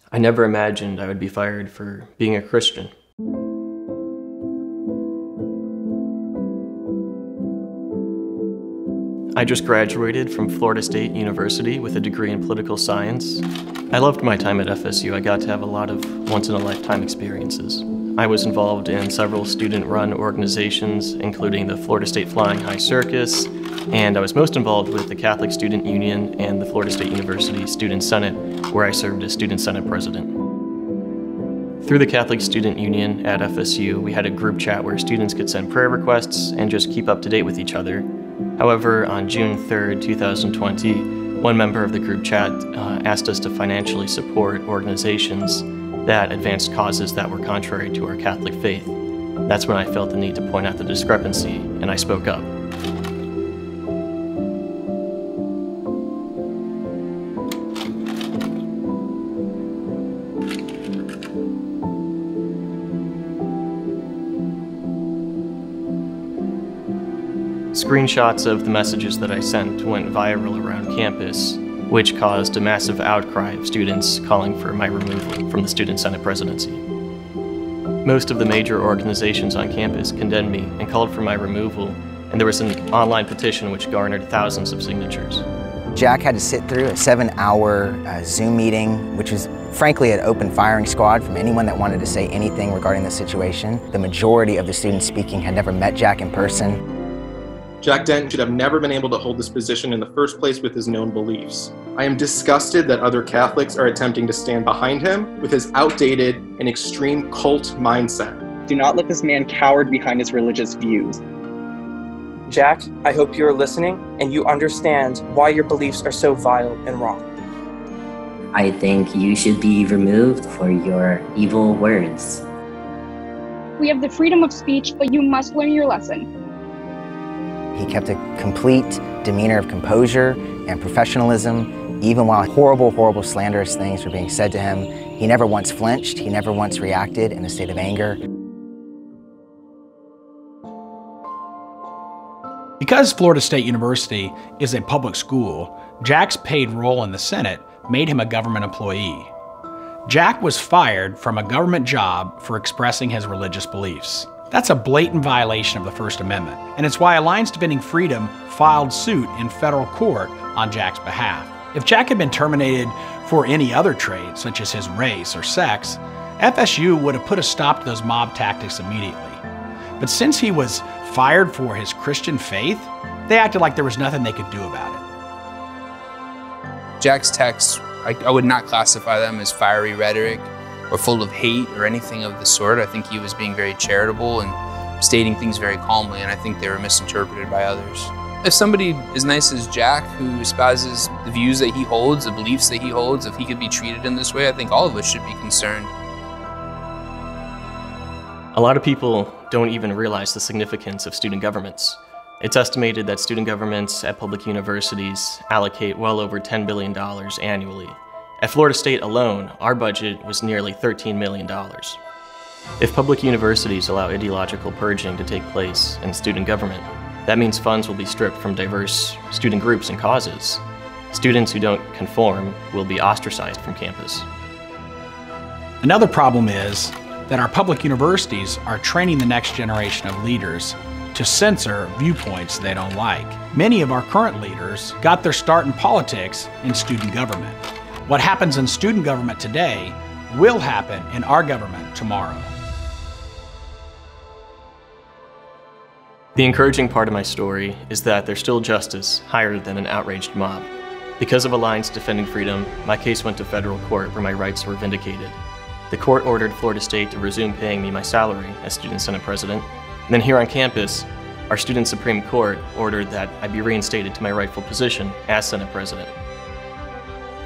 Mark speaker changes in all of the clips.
Speaker 1: I never imagined I would be fired for being a Christian. I just graduated from Florida State University with a degree in political science. I loved my time at FSU. I got to have a lot of once-in-a-lifetime experiences. I was involved in several student-run organizations, including the Florida State Flying High Circus, and I was most involved with the Catholic Student Union and the Florida State University Student Senate, where I served as Student Senate President. Through the Catholic Student Union at FSU, we had a group chat where students could send prayer requests and just keep up to date with each other. However, on June 3rd, 2020, one member of the group chat asked us to financially support organizations that advanced causes that were contrary to our Catholic faith. That's when I felt the need to point out the discrepancy, and I spoke up. Screenshots of the messages that I sent went viral around campus, which caused a massive outcry of students calling for my removal from the Student Senate presidency. Most of the major organizations on campus condemned me and called for my removal, and there was an online petition which garnered thousands of signatures.
Speaker 2: Jack had to sit through a 7-hour Zoom meeting, which was frankly an open firing squad from anyone that wanted to say anything regarding the situation. The majority of the students speaking had never met Jack in person.
Speaker 3: Jack Denton should have never been able to hold this position in the first place with his known beliefs. I am disgusted that other Catholics are attempting to stand behind him with his outdated and extreme cult mindset.
Speaker 4: Do not let this man cower behind his religious views.
Speaker 5: Jack, I hope you are listening and you understand why your beliefs are so vile and wrong.
Speaker 6: I think you should be removed for your evil words.
Speaker 7: We have the freedom of speech, but you must learn your lesson.
Speaker 2: He kept a complete demeanor of composure and professionalism, even while horrible, horrible slanderous things were being said to him. He never once flinched, he never once reacted in a state of anger.
Speaker 8: Because Florida State University is a public school, Jack's paid role in the Senate made him a government employee. Jack was fired from a government job for expressing his religious beliefs. That's a blatant violation of the First Amendment, and it's why Alliance Defending Freedom filed suit in federal court on Jack's behalf. If Jack had been terminated for any other trait, such as his race or sex, FSU would have put a stop to those mob tactics immediately. But since he was fired for his Christian faith, they acted like there was nothing they could do about it.
Speaker 9: Jack's texts, I would not classify them as fiery rhetoric or full of hate or anything of the sort. I think he was being very charitable and stating things very calmly, and I think they were misinterpreted by others. If somebody as nice as Jack, who espouses the views that he holds, the beliefs that he holds, if he could be treated in this way, I think all of us should be concerned.
Speaker 1: A lot of people don't even realize the significance of student governments. It's estimated that student governments at public universities allocate well over $10 billion annually. At Florida State alone, our budget was nearly $13 million. If public universities allow ideological purging to take place in student government, that means funds will be stripped from diverse student groups and causes. Students who don't conform will be ostracized from campus.
Speaker 8: Another problem is that our public universities are training the next generation of leaders to censor viewpoints they don't like. Many of our current leaders got their start in politics in student government. What happens in student government today will happen in our government tomorrow.
Speaker 1: The encouraging part of my story is that there's still justice higher than an outraged mob. Because of Alliance Defending Freedom, my case went to federal court where my rights were vindicated. The court ordered Florida State to resume paying me my salary as Student Senate President. And then here on campus, our Student Supreme Court ordered that I be reinstated to my rightful position as Senate President.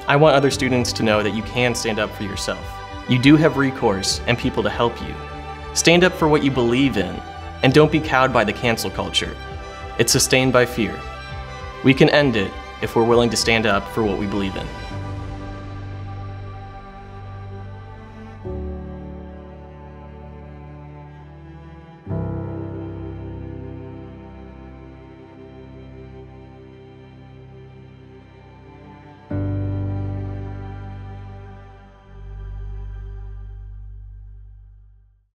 Speaker 1: I want other students to know that you can stand up for yourself. You do have recourse and people to help you. Stand up for what you believe in, and don't be cowed by the cancel culture. It's sustained by fear. We can end it if we're willing to stand up for what we believe in.